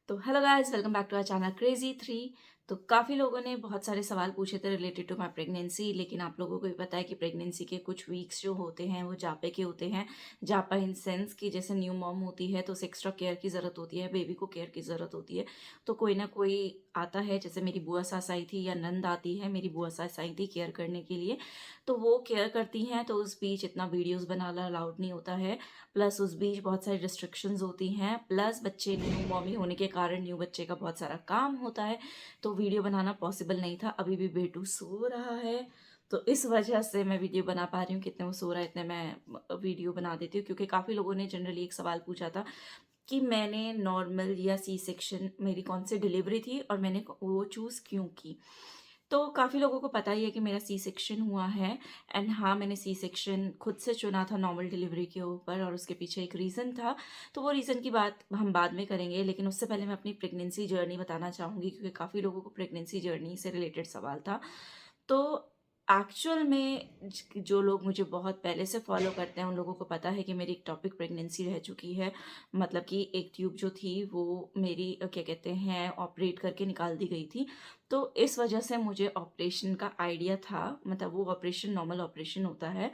तो hello guys, welcome back to our channel crazy three. तो काफ़ी लोगों ने बहुत सारे सवाल पूछे थे रिलेटेड टू माय प्रेगनेंसी, लेकिन आप लोगों को भी पता है कि प्रेगनेंसी के कुछ वीक्स जो होते हैं वो जापे के होते हैं। जापा इन सेंस कि जैसे न्यू मॉम होती है तो उसे एक्स्ट्रा केयर की ज़रूरत होती है, बेबी को केयर की ज़रूरत होती है। तो कोई ना कोई आता है, जैसे मेरी बुआ सास आई थी या नंद आती है, मेरी बुआ सास आई थी केयर करने के लिए। तो वो केयर करती हैं, तो उस बीच इतना वीडियोज़ बनाना अलाउड नहीं होता है। प्लस उस बीच बहुत सारी रिस्ट्रिक्शंस होती हैं, प्लस बच्चे न्यू मॉमी होने के कारण न्यू बच्चे का बहुत सारा काम होता है। तो वीडियो बनाना पॉसिबल नहीं था। अभी भी बेटू सो रहा है, तो इस वजह से मैं वीडियो बना पा रही हूँ। कितने वो सो रहा है इतने मैं वीडियो बना देती हूँ, क्योंकि काफ़ी लोगों ने जनरली एक सवाल पूछा था कि मैंने नॉर्मल या सी सेक्शन, मेरी कौन सी डिलीवरी थी और मैंने वो चूज़ क्यों की। तो काफ़ी लोगों को पता ही है कि मेरा सी सेक्शन हुआ है। एंड हाँ, मैंने सी सेक्शन खुद से चुना था नॉर्मल डिलीवरी के ऊपर, और उसके पीछे एक रीज़न था। तो वो रीज़न की बात हम बाद में करेंगे, लेकिन उससे पहले मैं अपनी प्रेगनेंसी जर्नी बताना चाहूँगी, क्योंकि काफ़ी लोगों को प्रेगनेंसी जर्नी से रिलेटेड सवाल था। तो एक्चुअल में जो लोग मुझे बहुत पहले से फॉलो करते हैं उन लोगों को पता है कि मेरी एक टॉपिक प्रेगनेंसी रह चुकी है। मतलब कि एक ट्यूब जो थी वो मेरी क्या कहते हैं, ऑपरेट करके निकाल दी गई थी। तो इस वजह से मुझे ऑपरेशन का आइडिया था। मतलब वो ऑपरेशन नॉर्मल ऑपरेशन होता है,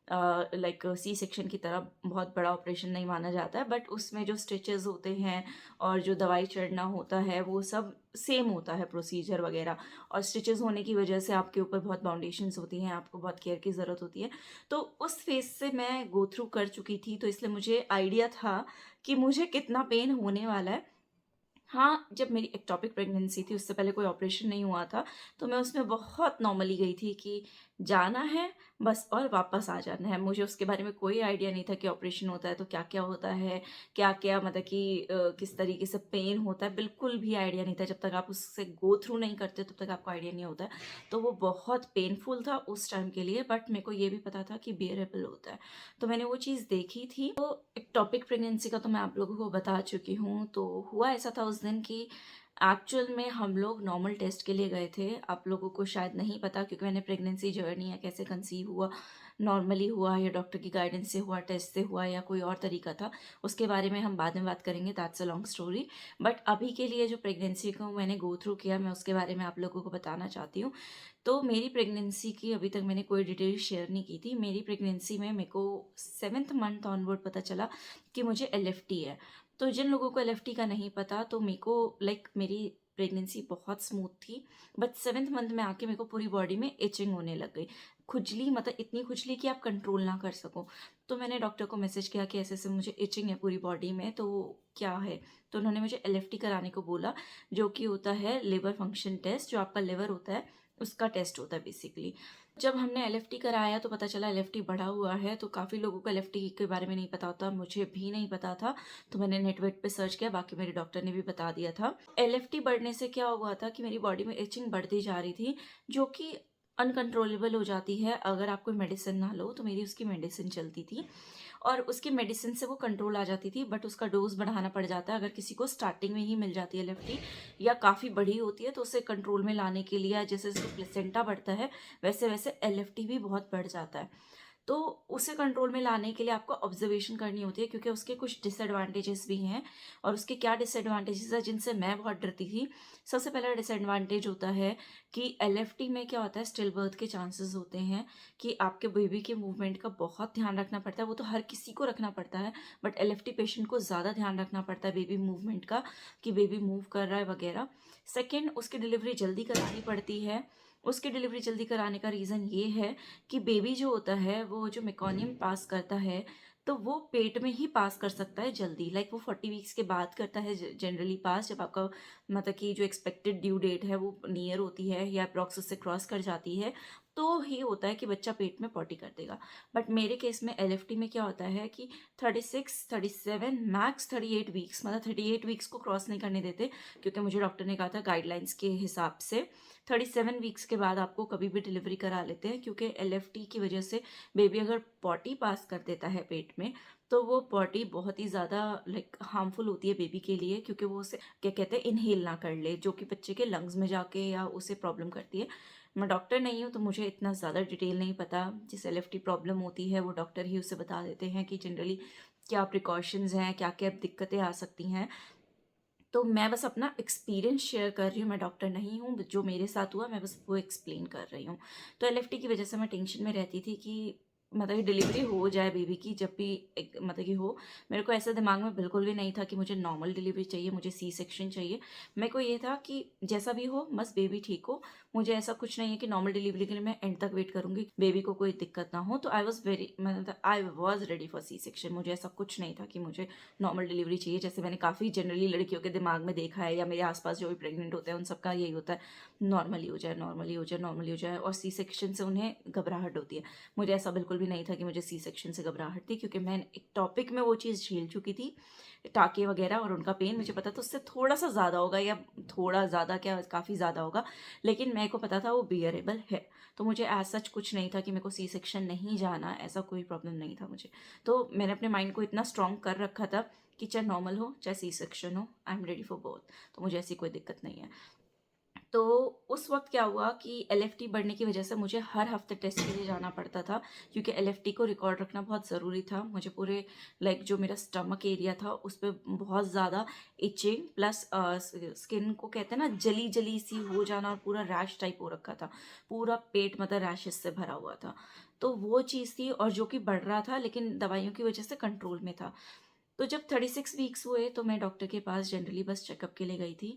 लाइक सी सेक्शन की तरह बहुत बड़ा ऑपरेशन नहीं माना जाता है, बट उसमें जो स्टिचेस होते हैं और जो दवाई चढ़ना होता है वो सब सेम होता है, प्रोसीजर वगैरह। और स्टिचेस होने की वजह से आपके ऊपर बहुत बाउंडेशंस होती हैं, आपको बहुत केयर की ज़रूरत होती है। तो उस फेज से मैं गो थ्रू कर चुकी थी, तो इसलिए मुझे आइडिया था कि मुझे कितना पेन होने वाला है। हाँ, जब मेरी एक्टॉपिक प्रेगनेंसी थी, उससे पहले कोई ऑपरेशन नहीं हुआ था, तो मैं उसमें बहुत नॉर्मली गई थी कि जाना है बस और वापस आ जाना है। मुझे उसके बारे में कोई आइडिया नहीं था कि ऑपरेशन होता है तो क्या-क्या होता है, क्या-क्या मतलब कि किस तरीके से पेन होता है, बिल्कुल भी आइडिया नहीं था। जब तक आप उससे गो थ्रू नहीं करते, तब तक आपको आइडिया नहीं होता है। तो वो बहुत पेनफुल था उस टाइम के लिए, बट मेरे को ये भी पता था कि बियरेबल होता है। तो मैंने वो चीज़ देखी थी। तो एक्टॉपिक प्रेगनेंसी का तो मैं आप लोगों को बता चुकी हूँ। तो हुआ ऐसा था उस दिन कि एक्चुअल में हम लोग नॉर्मल टेस्ट के लिए गए थे। आप लोगों को शायद नहीं पता, क्योंकि मैंने प्रेगनेंसी जर्नी या कैसे कंसीव हुआ, नॉर्मली हुआ या डॉक्टर की गाइडेंस से हुआ, टेस्ट से हुआ या कोई और तरीका था, उसके बारे में हम बाद में बात करेंगे। That's a long story. But अभी के लिए जो प्रेगनेंसी को मैंने गो थ्रू किया, मैं उसके बारे में आप लोगों को बताना चाहती हूँ। तो मेरी प्रेगनेंसी की अभी तक मैंने कोई डिटेल शेयर नहीं की थी। मेरी प्रेगनेंसी में मेरे को 7th मंथ ऑनवर्ड पता चला कि मुझे एलएफटी है। तो जिन लोगों को एलएफटी का नहीं पता, तो मेरे को लाइक मेरी प्रेगनेंसी बहुत स्मूथ थी, बट 7th मंथ में आके मेरे को पूरी बॉडी में इचिंग होने लग गई। खुजली, मतलब इतनी खुजली कि आप कंट्रोल ना कर सको। तो मैंने डॉक्टर को मैसेज किया कि ऐसे ऐसे मुझे इचिंग है पूरी बॉडी में, तो क्या है। तो उन्होंने मुझे एलएफटी कराने को बोला, जो कि होता है लिवर फंक्शन टेस्ट। जो आपका लिवर होता है उसका टेस्ट होता है बेसिकली। जब हमने एलएफटी कराया तो पता चला एलएफटी बढ़ा हुआ है। तो काफ़ी लोगों को एलएफटी के बारे में नहीं पता होता, मुझे भी नहीं पता था। तो मैंने नेटवेट पे सर्च किया, बाकी मेरे डॉक्टर ने भी बता दिया था। एलएफटी बढ़ने से क्या हुआ था कि मेरी बॉडी में इचिंग बढ़ती जा रही थी, जो कि अनकंट्रोलेबल हो जाती है अगर आप कोई मेडिसिन ना लो। तो मेरी उसकी मेडिसिन चलती थी और उसकी मेडिसिन से वो कंट्रोल आ जाती थी, बट उसका डोज बढ़ाना पड़ जाता है। अगर किसी को स्टार्टिंग में ही मिल जाती है एलएफटी या काफ़ी बड़ी होती है, तो उसे कंट्रोल में लाने के लिए, जैसे जैसे प्लेसेंटा बढ़ता है वैसे वैसे एलएफटी भी बहुत बढ़ जाता है। तो उसे कंट्रोल में लाने के लिए आपको ऑब्जर्वेशन करनी होती है, क्योंकि उसके कुछ डिसएडवांटेजेस भी हैं। और उसके क्या डिसएडवांटेजेस हैं जिनसे मैं बहुत डरती थी। सबसे पहला डिसएडवांटेज होता है कि एलएफटी में क्या होता है, स्टिल बर्थ के चांसेस होते हैं कि आपके बेबी के मूवमेंट का बहुत ध्यान रखना पड़ता है। वो तो हर किसी को रखना पड़ता है, बट एलएफटी पेशेंट को ज़्यादा ध्यान रखना पड़ता है बेबी मूवमेंट का, कि बेबी मूव कर रहा है वगैरह। सेकेंड, उसकी डिलीवरी जल्दी करानी पड़ती है। उसकी डिलीवरी जल्दी कराने का रीज़न ये है कि बेबी जो होता है वो जो मेकोनियम पास करता है, तो वो पेट में ही पास कर सकता है जल्दी। लाइक वो 40 वीक्स के बाद करता है जनरली पास, जब आपका मतलब कि जो एक्सपेक्टेड ड्यू डेट है वो नियर होती है या अप्रॉक्स उससे क्रॉस कर जाती है, तो ही होता है कि बच्चा पेट में पॉटी कर देगा। बट मेरे केस में एलएफटी में क्या होता है कि 36, 37, मैक्स 38 वीक्स, मतलब 38 वीक्स को क्रॉस नहीं करने देते, क्योंकि मुझे डॉक्टर ने कहा था गाइडलाइंस के हिसाब से 37 वीक्स के बाद आपको कभी भी डिलीवरी करा लेते हैं, क्योंकि एलएफटी की वजह से बेबी अगर पॉटी पास कर देता है पेट में, तो वो पॉटी बहुत ही ज़्यादा लाइक हार्मफुल होती है बेबी के लिए, क्योंकि वो उसे क्या कहते हैं इनहेल ना कर ले, जो कि बच्चे के लंग्स में जाके या उसे प्रॉब्लम करती है। मैं डॉक्टर नहीं हूँ तो मुझे इतना ज़्यादा डिटेल नहीं पता। जिसे एलएफटी प्रॉब्लम होती है वो डॉक्टर ही उसे बता देते हैं कि जनरली क्या प्रिकॉशंस हैं, क्या क्या दिक्कतें आ सकती हैं। तो मैं बस अपना एक्सपीरियंस शेयर कर रही हूँ, मैं डॉक्टर नहीं हूँ, जो मेरे साथ हुआ मैं बस वो एक्सप्लेन कर रही हूँ। तो एलएफटी की वजह से मैं टेंशन में रहती थी कि मतलब कि डिलीवरी हो जाए बेबी की, जब भी एक मतलब कि हो। मेरे को ऐसा दिमाग में बिल्कुल भी नहीं था कि मुझे नॉर्मल डिलीवरी चाहिए, मुझे सी सेक्शन चाहिए। मेरे को ये था कि जैसा भी हो बस बेबी ठीक हो। मुझे ऐसा कुछ नहीं है कि नॉर्मल डिलीवरी के लिए मैं एंड तक वेट करूंगी, बेबी को कोई दिक्कत ना हो। तो I was ready for C section. मुझे ऐसा कुछ नहीं था कि मुझे नॉर्मल डिलीवरी चाहिए, जैसे मैंने काफ़ी जनरली लड़कियों के दिमाग में देखा है या मेरे आसपास जो भी प्रेग्नेंट होते हैं उन सबका यही होता है, नॉर्मली हो जाए, नॉर्मली हो जाए, नॉर्मली हो जाए, और सी सेक्शन से उन्हें घबराहट होती है। मुझे ऐसा बिल्कुल भी नहीं था कि मुझे सी सेक्शन से घबराहट थी, क्योंकि मैं एक टॉपिक में वो चीज़ झेल चुकी थी, टाँके वगैरह और उनका पेन मुझे पता था उससे थोड़ा सा ज़्यादा होगा, या थोड़ा ज़्यादा क्या काफ़ी ज़्यादा होगा, लेकिन मेरे को पता था वो बियरेबल है। तो मुझे एज सच कुछ नहीं था कि मेरे को सी सेक्शन नहीं जाना, ऐसा कोई प्रॉब्लम नहीं था मुझे। तो मैंने अपने माइंड को इतना स्ट्रॉन्ग कर रखा था कि चाहे नॉर्मल हो चाहे सी सेक्शन हो, I am ready for both. तो मुझे ऐसी कोई दिक्कत नहीं है। तो उस वक़्त क्या हुआ कि एलएफटी बढ़ने की वज़ह से मुझे हर हफ़्ते टेस्ट के लिए जाना पड़ता था, क्योंकि एलएफटी को रिकॉर्ड रखना बहुत ज़रूरी था। मुझे पूरे जो मेरा स्टमक एरिया था उस पे बहुत ज़्यादा इचिंग प्लस स्किन को कहते हैं ना जली-जली सी हो जाना, और पूरा रैश टाइप हो रखा था। पूरा पेट मतलब रैशेज़ से भरा हुआ था। तो वो चीज़ थी, और जो कि बढ़ रहा था लेकिन दवाइयों की वज़ह से कंट्रोल में था। तो जब 36 वीक्स हुए तो मैं डॉक्टर के पास जनरली बस चेकअप के लिए गई थी।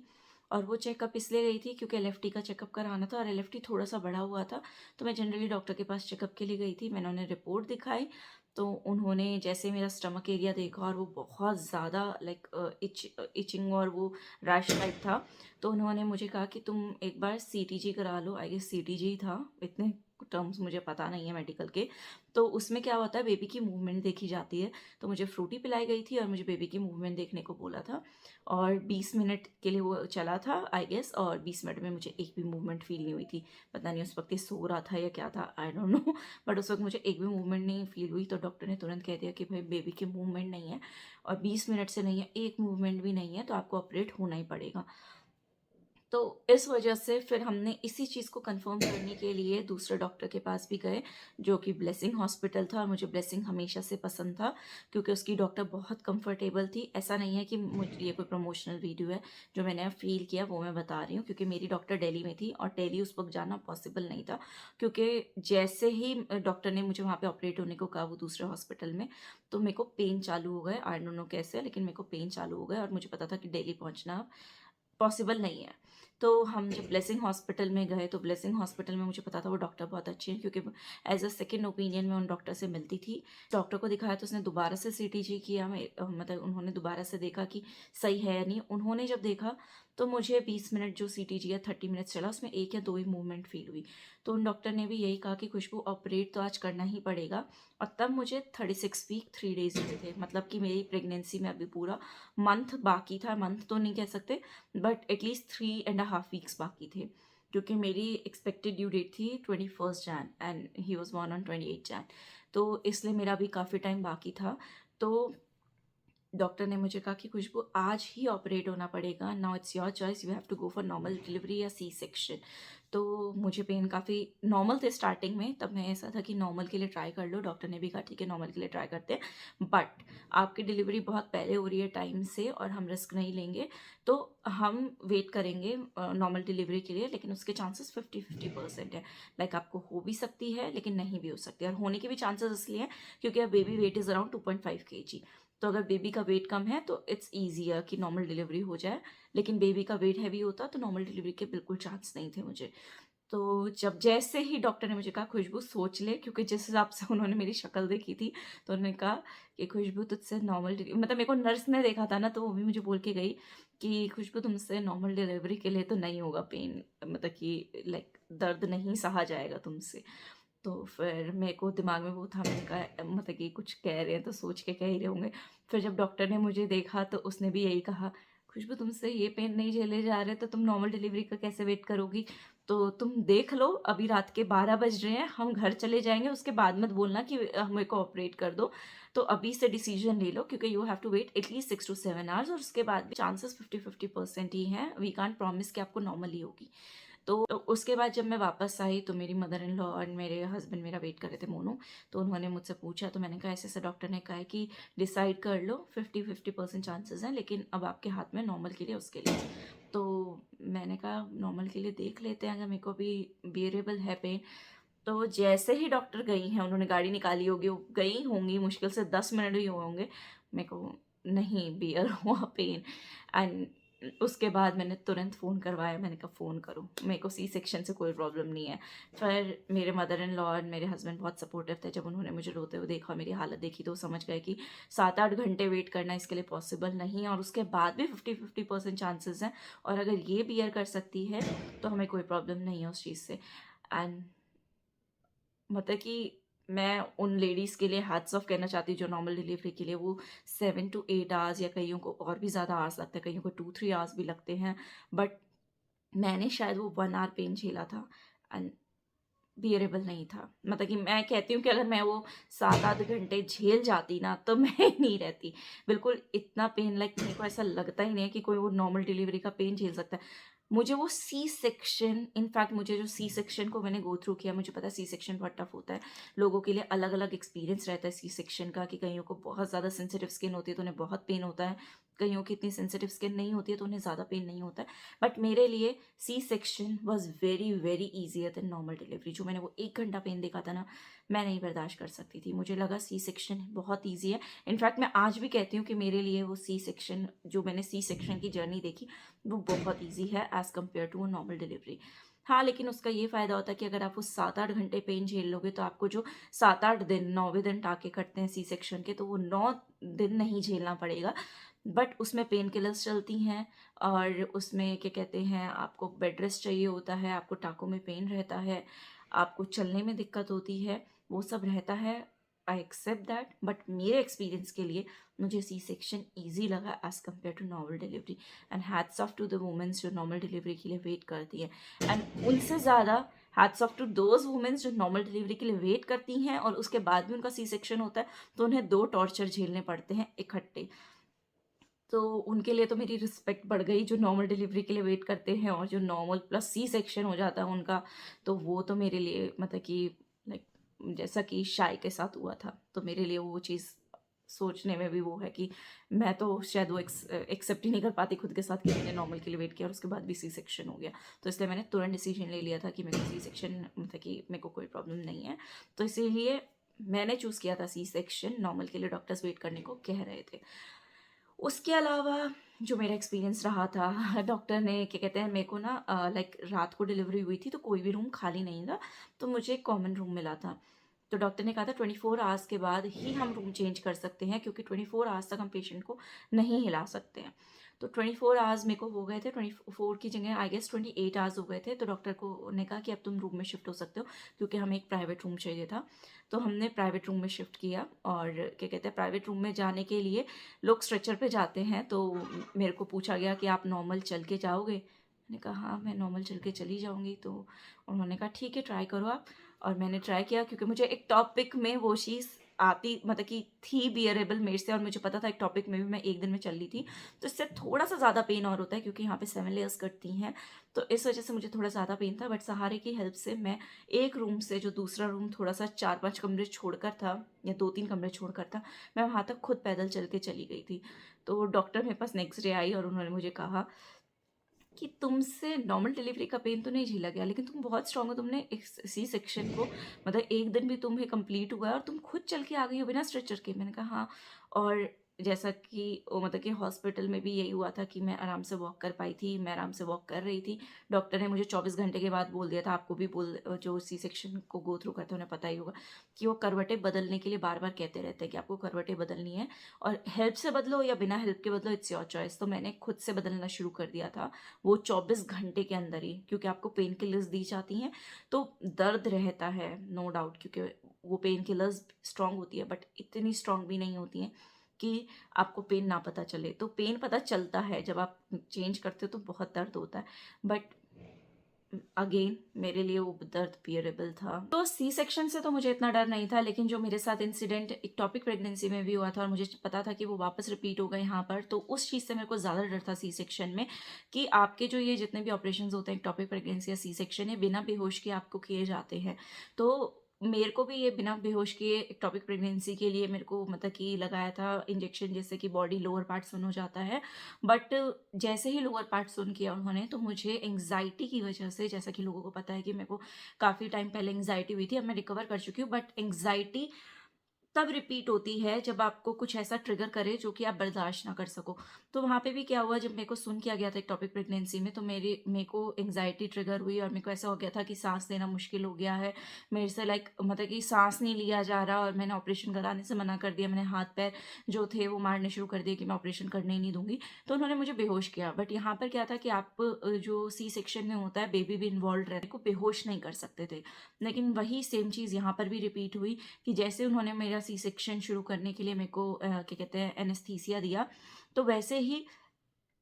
और वो चेकअप इसलिए गई थी क्योंकि एलएफटी का चेकअप कराना था, और एलएफटी थोड़ा सा बढ़ा हुआ था। तो मैं जनरली डॉक्टर के पास चेकअप के लिए गई थी। मैंने उन्हें रिपोर्ट दिखाई, तो उन्होंने जैसे मेरा स्टमक एरिया देखा और वो बहुत ज़्यादा इचिंग और वो रैश टाइप था, तो उन्होंने मुझे कहा कि तुम एक बार सीटीजी करा लो। आई गेस सीटीजी था, इतने टर्म्स मुझे पता नहीं है मेडिकल के। तो उसमें क्या होता है, बेबी की मूवमेंट देखी जाती है। तो मुझे फ्रूटी पिलाई गई थी और मुझे बेबी की मूवमेंट देखने को बोला था, और 20 मिनट के लिए वो चला था आई गेस, और 20 मिनट में मुझे एक भी मूवमेंट फील नहीं हुई थी। पता नहीं उस वक्त ये सो रहा था या क्या था, आई डोंट नो, बट उस वक्त मुझे एक भी मूवमेंट नहीं फील हुई। तो डॉक्टर ने तुरंत कह दिया कि भाई बेबी की मूवमेंट नहीं है, और 20 मिनट से नहीं है, एक मूवमेंट भी नहीं है, तो आपको ऑपरेट होना ही पड़ेगा। तो इस वजह से फिर हमने इसी चीज़ को कंफर्म करने के लिए दूसरे डॉक्टर के पास भी गए, जो कि ब्लेसिंग हॉस्पिटल था। और मुझे ब्लेसिंग हमेशा से पसंद था, क्योंकि उसकी डॉक्टर बहुत कंफर्टेबल थी। ऐसा नहीं है कि मुझे ये कोई प्रमोशनल वीडियो है, जो मैंने फील किया वो मैं बता रही हूँ, क्योंकि मेरी डॉक्टर दिल्ली में थी और दिल्ली उस वक्त जाना पॉसिबल नहीं था। क्योंकि जैसे ही डॉक्टर ने मुझे वहाँ पे ऑपरेट होने को कहा, वो दूसरे हॉस्पिटल में, तो मेरे को पेन चालू हो गए। आई डोंट नो कैसे, लेकिन मेरे को पेन चालू हो गए, और मुझे पता था कि दिल्ली पहुँचना पॉसिबल नहीं है। तो हम जब ब्लेसिंग हॉस्पिटल में गए, तो ब्लेसिंग हॉस्पिटल में मुझे पता था वो डॉक्टर बहुत अच्छे हैं, क्योंकि एज़ अ सेकंड ओपिनियन मैं उन डॉक्टर से मिलती थी। डॉक्टर को दिखाया तो उसने दोबारा से सीटीजी किया, मतलब उन्होंने दोबारा से देखा कि सही है या नहीं। उन्होंने जब देखा तो मुझे 20 मिनट जो सीटीजी या 30 मिनट्स चला, उसमें 1 या 2 ही मूवमेंट फ़ील हुई। तो उन डॉक्टर ने भी यही कहा कि खुशबू ऑपरेट तो आज करना ही पड़ेगा। और तब मुझे 36 वीक 3 डेज़ हुए थे, मतलब कि मेरी प्रेगनेंसी में अभी पूरा मंथ बाकी था। मंथ तो नहीं कह सकते, बट एटलीस्ट 3.5 वीक्स बाकी थे, क्योंकि मेरी एक्सपेक्टेड ड्यू डेट थी 21 Jain and he was born on 28 Jain. तो इसलिए मेरा अभी काफ़ी टाइम बाकी था। तो डॉक्टर ने मुझे कहा कि खुशबू आज ही ऑपरेट होना पड़ेगा, now it's your choice, you have to go for normal delivery या सी सेक्शन। तो मुझे पेन काफ़ी नॉर्मल थे स्टार्टिंग में, तब मैं ऐसा था कि नॉर्मल के लिए ट्राई कर लो। डॉक्टर ने भी कहा ठीक है नॉर्मल के लिए ट्राई करते हैं, बट आपकी डिलीवरी बहुत पहले हो रही है टाइम से, और हम रिस्क नहीं लेंगे, तो हम वेट करेंगे नॉर्मल डिलीवरी के लिए, लेकिन उसके चांसेस 50-50% है। लाइक आपको हो भी सकती है लेकिन नहीं भी हो सकती है, और होने के भी चांसेस इसलिए हैं क्योंकि अब baby weight is around 2.5 kg। तो अगर बेबी का वेट कम है तो इट्स ईजियर कि नॉर्मल डिलीवरी हो जाए, लेकिन बेबी का वेट हैवी होता तो नॉर्मल डिलीवरी के बिल्कुल चांस नहीं थे मुझे। तो जब जैसे ही डॉक्टर ने मुझे कहा खुशबू सोच ले, क्योंकि जिस हिसाब से उन्होंने मेरी शक्ल देखी थी, तो उन्होंने कहा कि खुशबू तुझसे नॉर्मल मतलब मेरे को नर्स ने देखा था ना, तो वो भी मुझे बोल के गई कि खुशबू तुमसे नॉर्मल डिलीवरी के लिए तो नहीं होगा पेन, मतलब कि लाइक दर्द नहीं सहा जाएगा तुमसे। तो फिर मेरे को दिमाग में वो था, मैंने कहा मतलब कि कुछ कह रहे हैं तो सोच के कह ही रहे होंगे। फिर जब डॉक्टर ने मुझे देखा तो उसने भी यही कहा, खुशबू तुमसे ये पेन नहीं झेले जा रहे तो तुम नॉर्मल डिलीवरी का कैसे वेट करोगी? तो तुम देख लो, अभी रात के 12 बज रहे हैं, हम घर चले जाएंगे, उसके बाद मत बोलना कि मेरे को ऑपरेट कर दो। तो अभी से डिसीजन ले लो, क्योंकि you have to wait at least 6 to 7 hours, और उसके बाद भी चांसेस 50-50% ही हैं। वी कांट प्रॉमिस कि आपको नॉर्मली होगी। तो उसके बाद जब मैं वापस आई तो मेरी मदर इन लॉ और मेरे हस्बैंड मेरा वेट कर रहे थे मोनू। तो उन्होंने मुझसे पूछा, तो मैंने कहा ऐसे ऐसे डॉक्टर ने कहा है कि डिसाइड कर लो, 50-50% चांसेस हैं, लेकिन अब आपके हाथ में नॉर्मल के लिए उसके लिए। तो मैंने कहा नॉर्मल के लिए देख लेते हैं, अगर मेरे को भी बियरेबल है पेन। तो जैसे ही डॉक्टर गई हैं, उन्होंने गाड़ी निकाली होगी, वो गई होंगी, मुश्किल से 10 मिनट ही हुए होंगे, मेरे को नहीं बियर हुआ पेन। एंड उसके बाद मैंने तुरंत फ़ोन करवाया, मैंने कहा फ़ोन करो, मेरे को सी सेक्शन से कोई प्रॉब्लम नहीं है। फिर मेरे मदर इन लॉ और मेरे हस्बैंड बहुत सपोर्टिव थे। जब उन्होंने मुझे रोते हुए देखा, मेरी हालत देखी, तो वो समझ गए कि 7-8 घंटे वेट करना इसके लिए पॉसिबल नहीं है, और उसके बाद भी 50-50% चांसेस हैं, और अगर ये बियर कर सकती है तो हमें कोई प्रॉब्लम नहीं है उस चीज़ से। एंड मतलब कि मैं उन लेडीज़ के लिए हैट्स ऑफ कहना चाहती हूँ जो नॉर्मल डिलीवरी के लिए वो 7 to 8 आवर्स, या कईयों को और भी ज़्यादा आवर्स लगते हैं, कईयों को 2-3 आवर्स भी लगते हैं, बट मैंने शायद वो 1 आवर पेन झेला था। एंड बियरेबल नहीं था। मतलब कि मैं कहती हूँ कि अगर मैं वो 7-8 घंटे झेल जाती ना, तो मैं नहीं रहती। बिल्कुल इतना पेन, लाइक मेरे को ऐसा लगता ही नहीं है कि कोई वो नॉर्मल डिलीवरी का पेन झेल सकता है। मुझे वो सी सेक्शन, इनफैक्ट मुझे जो सी सेक्शन को मैंने गो थ्रू किया, मुझे पता है सी सेक्शन बहुत टफ होता है। लोगों के लिए अलग-अलग एक्सपीरियंस रहता है सी सेक्शन का, कि कईयों को बहुत ज़्यादा सेंसिटिव स्किन होती है तो उन्हें बहुत पेन होता है। कईयों की इतनी सेंसिटिव स्किन नहीं होती है तो उन्हें ज़्यादा पेन नहीं होता है। बट मेरे लिए C section was very very easier than normal delivery. जो मैंने वो 1 घंटा पेन देखा था ना, मैं नहीं बर्दाश्त कर सकती थी। मुझे लगा सी सेक्शन बहुत ईजी है। इनफैक्ट मैं आज भी कहती हूँ कि मेरे लिए वो सी सेक्शन, जो मैंने सी सेक्शन की जर्नी देखी, वो बहुत ईजी है as compare to normal delivery. हाँ, लेकिन उसका ये फ़ायदा होता है कि अगर आप वो 7-8 घंटे पेन झेल लोगे, तो आपको जो 7-8 दिन, 9वें दिन टाँके कटते हैं सी सेक्शन के, तो वो 9 दिन नहीं झेलना पड़ेगा। बट उसमें पेन किलर्स चलती हैं, और उसमें क्या कहते हैं, आपको बेड रेस्ट चाहिए होता है, आपको टाँकों में पेन रहता है, आपको चलने में दिक्कत होती है, वो सब रहता है। आई एक्सेप्ट दैट, बट मेरे एक्सपीरियंस के लिए मुझे सी सेक्शन ईजी लगा as compare to normal delivery. And hats off to the womens जो नॉर्मल डिलीवरी के लिए वेट करती हैं, एंड उनसे ज़्यादा hats off to those womens जो नॉर्मल डिलीवरी के लिए वेट करती हैं और उसके बाद भी उनका सी सेक्शन होता है, तो उन्हें 2 टॉर्चर झेलने पड़ते हैं इकट्ठे। तो उनके लिए तो मेरी रिस्पेक्ट बढ़ गई, जो नॉर्मल डिलीवरी के लिए वेट करते हैं, और जो नॉर्मल प्लस सी सेक्शन हो जाता है उनका, तो वो तो मेरे लिए मतलब कि लाइक जैसा कि शाय के साथ हुआ था, तो मेरे लिए वो चीज़ सोचने में भी वो है कि मैं तो शायद वो एक्सेप्ट ही नहीं कर पाती खुद के साथ कि मैंने नॉर्मल के लिए वेट किया और उसके बाद भी सी सेक्शन हो गया। तो इसलिए मैंने तुरंत डिसीजन ले लिया था कि मेरे को सी सेक्शन, मतलब कि मेरे को कोई प्रॉब्लम नहीं है। तो इसीलिए मैंने चूज़ किया था सी सेक्शन। नॉर्मल के लिए डॉक्टर्स वेट करने को कह रहे थे। उसके अलावा जो मेरा एक्सपीरियंस रहा था, डॉक्टर ने क्या कहते हैं, मेरे को ना लाइक रात को डिलीवरी हुई थी, तो कोई भी रूम खाली नहीं था, तो मुझे एक कॉमन रूम मिला था। तो डॉक्टर ने कहा था 24 आवर्स के बाद ही हम रूम चेंज कर सकते हैं, क्योंकि 24 आवर्स तक हम पेशेंट को नहीं हिला सकते हैं। तो 24 आवर्स मेरे को हो गए थे, 24 की जगह आई गेस 28 आवर्स हो गए थे। तो डॉक्टर को ने कहा कि अब तुम रूम में शिफ्ट हो सकते हो, क्योंकि हमें एक प्राइवेट रूम चाहिए था। तो हमने प्राइवेट रूम में शिफ्ट किया, और क्या कहते हैं, प्राइवेट रूम में जाने के लिए लोग स्ट्रेचर पे जाते हैं। तो मेरे को पूछा गया कि आप नॉर्मल चल के जाओगे? मैंने कहा हाँ, मैं नॉर्मल चल के चली जाऊँगी। तो उन्होंने कहा ठीक है, ट्राई करो आप। और मैंने ट्राई किया, क्योंकि मुझे एक टॉपिक में वो चीज़ आती, मतलब कि थी बियरेबल मेरे से, और मुझे पता था एक टॉपिक में भी मैं एक दिन में चल ली थी। तो इससे थोड़ा सा ज़्यादा पेन और होता है, क्योंकि यहाँ पे 7 लेयर्स कटती हैं, तो इस वजह से मुझे थोड़ा ज़्यादा पेन था। बट सहारे की हेल्प से मैं एक रूम से जो दूसरा रूम थोड़ा सा 4-5 कमरे छोड़कर था, या 2-3 कमरे छोड़कर था, मैं वहाँ तक खुद पैदल चल के चली गई थी। तो डॉक्टर मेरे पास नेक्स्ट डे आई और उन्होंने मुझे कहा कि तुमसे नॉर्मल डिलीवरी का पेन तो नहीं झेला गया, लेकिन तुम बहुत स्ट्रांग हो, तुमने एक सी सेक्शन को, मतलब एक दिन भी तुम्हें कंप्लीट हुआ है, और तुम खुद चल के आ गई हो बिना स्ट्रेचर के। मैंने कहा हाँ। और जैसा कि मतलब कि हॉस्पिटल में भी यही हुआ था कि मैं आराम से वॉक कर पाई थी, मैं आराम से वॉक कर रही थी। डॉक्टर ने मुझे 24 घंटे के बाद बोल दिया था, आपको भी बोल, जो सी सेक्शन को गो थ्रू करते हैं उन्हें पता ही होगा, कि वो करवटें बदलने के लिए बार बार कहते रहते हैं कि आपको करवटें बदलनी है, और हेल्प से बदलो या बिना हेल्प के बदलो, इट्स योर चॉइस। तो मैंने खुद से बदलना शुरू कर दिया था वो 24 घंटे के अंदर ही, क्योंकि आपको पेन किलर्स दी जाती हैं, तो दर्द रहता है नो डाउट, क्योंकि वो पेन किलर्स स्ट्रांग होती है, बट इतनी स्ट्रांग भी नहीं होती हैं कि आपको पेन ना पता चले। तो पेन पता चलता है, जब आप चेंज करते हो तो बहुत दर्द होता है, बट अगेन मेरे लिए वो दर्द बियरेबल था। तो सी सेक्शन से तो मुझे इतना डर नहीं था, लेकिन जो मेरे साथ इंसिडेंट इक्टोपिक प्रेगनेंसी में भी हुआ था और मुझे पता था कि वो वापस रिपीट होगा यहाँ पर, तो उस चीज़ से मेरे को ज़्यादा डर था सी सेक्शन में, कि आपके जो ये जितने भी ऑपरेशन होते हैं इक्टोपिक प्रेगनेंसी या सी सेक्शन, ये बिना बेहोश के आपको किए जाते हैं। तो मेरे को भी ये बिना बेहोश किए इक्टोपिक प्रेगनेंसी के लिए मेरे को मतलब कि लगाया था इंजेक्शन, जैसे कि बॉडी लोअर पार्ट सुन हो जाता है। बट जैसे ही लोअर पार्ट सुन किया उन्होंने, तो मुझे एंग्जाइटी की वजह से, जैसा कि लोगों को पता है कि मेरे को काफ़ी टाइम पहले एंग्जाइटी हुई थी, अब मैं रिकवर कर चुकी हूँ, बट एंग्जाइटी तब रिपीट होती है जब आपको कुछ ऐसा ट्रिगर करे जो कि आप बर्दाश्त ना कर सको। तो वहाँ पे भी क्या हुआ, जब मेरे को सुन किया गया था एक टॉपिक प्रेगनेंसी में, तो मेरे को एंग्जाइटी ट्रिगर हुई और मेरे को ऐसा हो गया था कि सांस लेना मुश्किल हो गया है मेरे से, लाइक मतलब कि सांस नहीं लिया जा रहा, और मैंने ऑपरेशन कराने से मना कर दिया। मैंने हाथ पैर जो थे वो मारने शुरू कर दिए कि मैं ऑपरेशन करने ही नहीं दूंगी। तो उन्होंने मुझे बेहोश किया। बट यहाँ पर क्या था कि आप जो सी सेक्शन में होता है, बेबी भी इन्वॉल्व रहते को बेहोश नहीं कर सकते थे। लेकिन वही सेम चीज़ यहाँ पर भी रिपीट हुई, कि जैसे उन्होंने मेरा सी सेक्शन शुरू करने के लिए मेरे को क्या कहते हैं एनेस्थीसिया दिया, तो वैसे ही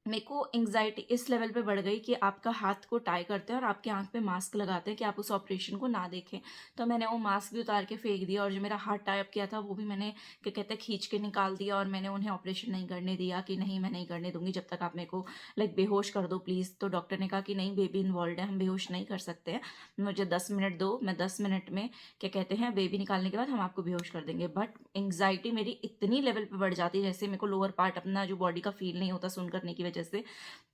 मेरे को एंग्जाइटी इस लेवल पे बढ़ गई कि आपका हाथ को टाई करते हैं और आपके आंख पे मास्क लगाते हैं कि आप उस ऑपरेशन को ना देखें। तो मैंने वो मास्क भी उतार के फेंक दिया, और जो मेरा हाथ टाई अप किया था वो भी मैंने क्या कहते हैं खींच के निकाल दिया, और मैंने उन्हें ऑपरेशन नहीं करने दिया कि नहीं मैं नहीं करने दूंगी जब तक आप मेरे को लाइक बेहोश कर दो प्लीज़। तो डॉक्टर ने कहा कि नहीं, बेबी इन्वॉल्व है, हम बेहोश नहीं कर सकते हैं, मुझे 10 मिनट दो, मैं 10 मिनट में क्या कहते हैं बेबी निकालने के बाद हम आपको बेहोश कर देंगे। बट एंग्जाइटी मेरी इतनी लेवल पे बढ़ जाती, जैसे मेरे को लोअर पार्ट अपना जो बॉडी का फील नहीं होता सुन करने की वजह से,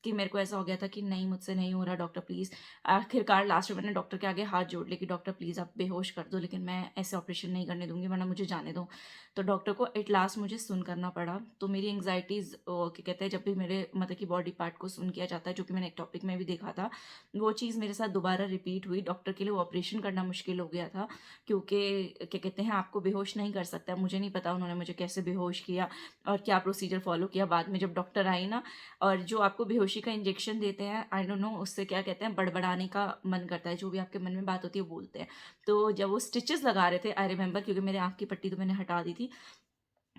कि मेरे को ऐसा हो गया था कि नहीं मुझसे नहीं हो रहा डॉक्टर प्लीज़। आखिरकार लास्ट में मैंने डॉक्टर के आगे हाथ जोड़ लिए कि डॉक्टर प्लीज़ आप बेहोश कर दो, लेकिन मैं ऐसे ऑपरेशन नहीं करने दूंगी, वरना मुझे जाने दो। तो डॉक्टर को एट लास्ट मुझे सुन करना पड़ा। तो मेरी एंग्जाइटीज़ क्या कहते हैं, जब भी मेरे मतलब कि बॉडी पार्ट को सुन किया जाता है, जो कि मैंने एक टॉपिक में भी देखा था, वो चीज़ मेरे साथ दोबारा रिपीट हुई। डॉक्टर के लिए वो ऑपरेशन करना मुश्किल हो गया था, क्योंकि क्या कहते हैं आपको बेहोश नहीं कर सकता। मुझे नहीं पता उन्होंने मुझे कैसे बेहोश किया और क्या प्रोसीजर फॉलो किया। बाद में जब डॉक्टर आई ना, और जो आपको बेहोशी का इंजेक्शन देते हैं, आई डोंट नो उससे क्या कहते हैं, बड़बड़ाने का मन करता है, जो भी आपके मन में बात होती है वो बोलते हैं। तो जब वो स्टिचेस लगा रहे थे, आई रिमेंबर, क्योंकि मेरे आँख की पट्टी तो मैंने हटा दी थी,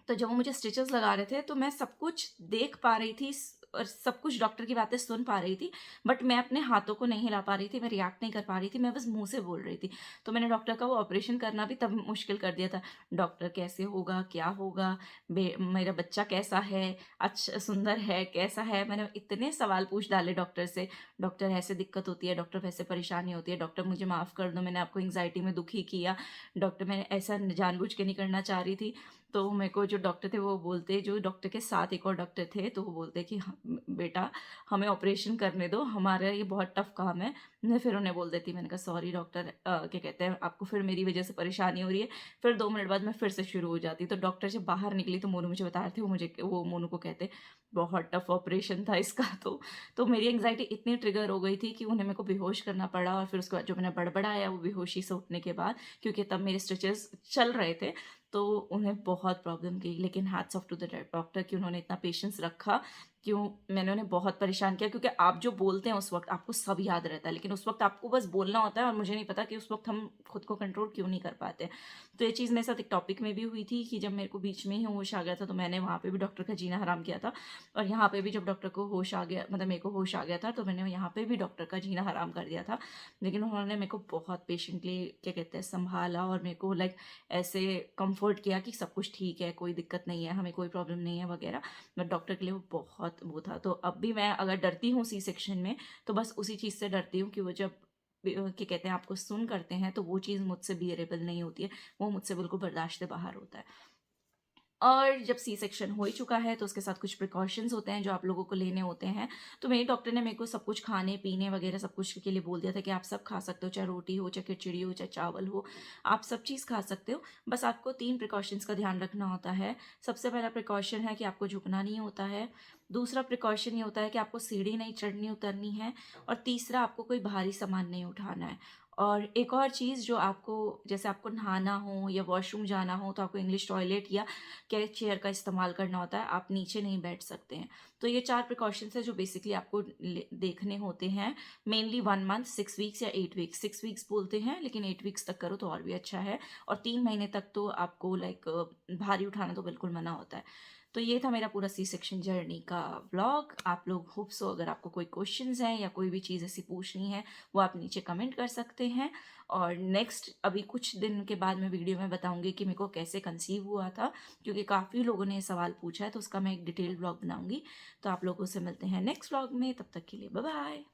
तो जब वो मुझे स्टिचेस लगा रहे थे, तो मैं सब कुछ देख पा रही थी और सब कुछ डॉक्टर की बातें सुन पा रही थी, बट मैं अपने हाथों को नहीं हिला पा रही थी, मैं रिएक्ट नहीं कर पा रही थी, मैं बस मुँह से बोल रही थी। तो मैंने डॉक्टर का वो ऑपरेशन करना भी तब मुश्किल कर दिया था। डॉक्टर कैसे होगा, क्या होगा, मेरा बच्चा कैसा है, अच्छा सुंदर है, कैसा है? मैंने इतने सवाल पूछ डाले डॉक्टर से। डॉक्टर ऐसे दिक्कत होती है, डॉक्टर वैसे परेशानी होती है, डॉक्टर मुझे माफ़ कर दो, मैंने आपको एंग्जायटी में दुखी किया। डॉक्टर मैंने ऐसा जानबूझ के नहीं करना चाह रही थी। तो मेरे को जो डॉक्टर थे वो बोलते, जो डॉक्टर के साथ एक और डॉक्टर थे, तो वो बोलते कि बेटा हमें ऑपरेशन करने दो, हमारा ये बहुत टफ काम है। मैं फिर उन्हें बोल देती, मैंने कहा सॉरी डॉक्टर, क्या कहते हैं आपको फिर मेरी वजह से परेशानी हो रही है। फिर 2 मिनट बाद मैं फिर से शुरू हो जाती। तो डॉक्टर जब बाहर निकली तो मोनू मुझे बता रहे थे, वो मोनू को कहते बहुत टफ ऑपरेशन था इसका। तो मेरी एंग्जाइटी इतनी ट्रिगर हो गई थी कि उन्हें मेरे को बेहोश करना पड़ा, और फिर उसके बाद जो मैंने बड़बड़ाया वो बेहोशी से उठने के बाद, क्योंकि तब मेरे स्टिचेस चल रहे थे, तो उन्हें बहुत प्रॉब्लम की। लेकिन hats off to the doctor कि उन्होंने इतना पेशेंस रखा। क्यों, मैंने उन्हें बहुत परेशान किया, क्योंकि आप जो बोलते हैं उस वक्त आपको सब याद रहता है, लेकिन उस वक्त आपको बस बोलना होता है, और मुझे नहीं पता कि उस वक्त हम खुद को कंट्रोल क्यों नहीं कर पाते। तो ये चीज़ मेरे साथ एक टॉपिक में भी हुई थी कि जब मेरे को बीच में ही होश आ गया था, तो मैंने वहाँ पे भी डॉक्टर का जीना हराम किया था, और यहाँ पे भी जब डॉक्टर को होश आ गया, मतलब मेरे को होश आ गया था, तो मैंने यहाँ पे भी डॉक्टर का जीना हराम कर दिया था। लेकिन उन्होंने मेरे को बहुत पेशेंटली क्या कहते हैं संभाला, और मेरे को लाइक ऐसे कंफर्ट किया कि सब कुछ ठीक है, कोई दिक्कत नहीं है, हमें कोई प्रॉब्लम नहीं है वगैरह। बट डॉक्टर के लिए वो बहुत वो था। तो अब भी मैं अगर डरती हूँ सी सेक्शन में, तो बस उसी चीज़ से डरती हूँ कि वो जब क्या कहते हैं आपको सुन करते हैं, तो वो चीज़ मुझसे बियरेबल नहीं होती है, वो मुझसे बिल्कुल बर्दाश्त से बाहर होता है। और जब सी सेक्शन हो ही चुका है, तो उसके साथ कुछ प्रिकॉशंस होते हैं जो आप लोगों को लेने होते हैं। तो मेरे डॉक्टर ने मेरे को सब कुछ खाने पीने वगैरह सब कुछ के लिए बोल दिया था कि आप सब खा सकते हो, चाहे रोटी हो, चाहे खिचड़ी हो, चाहे चावल हो, आप सब चीज़ खा सकते हो। बस आपको 3 प्रिकॉशंस का ध्यान रखना होता है। सबसे पहला प्रिकॉशन है कि आपको झुकना नहीं होता है। दूसरा प्रिकॉशन ये होता है कि आपको सीढ़ी नहीं चढ़नी उतरनी है। और तीसरा, आपको कोई भारी सामान नहीं उठाना है। और एक और चीज़ जो आपको, जैसे आपको नहाना हो या वॉशरूम जाना हो, तो आपको इंग्लिश टॉयलेट या क्या चेयर का इस्तेमाल करना होता है, आप नीचे नहीं बैठ सकते हैं। तो ये 4 प्रिकॉशंस है जो बेसिकली आपको देखने होते हैं। मेनली 1 मंथ, 6 वीक्स या 8 वीक्स, 6 वीक्स बोलते हैं, लेकिन 8 वीक्स तक करो तो और भी अच्छा है। और 3 महीने तक तो आपको लाइक भारी उठाना तो बिल्कुल मना होता है। तो ये था मेरा पूरा सी सेक्शन जर्नी का व्लॉग। आप लोग होप सो अगर आपको कोई क्वेश्चंस हैं या कोई भी चीज़ ऐसी पूछनी है वो आप नीचे कमेंट कर सकते हैं। और नेक्स्ट अभी कुछ दिन के बाद मैं वीडियो में बताऊंगी कि मेरे को कैसे कंसीव हुआ था, क्योंकि काफ़ी लोगों ने ये सवाल पूछा है, तो उसका मैं एक डिटेल व्लॉग बनाऊंगी। तो आप लोगों से मिलते हैं नेक्स्ट व्लॉग में, तब तक के लिए बाय बाय।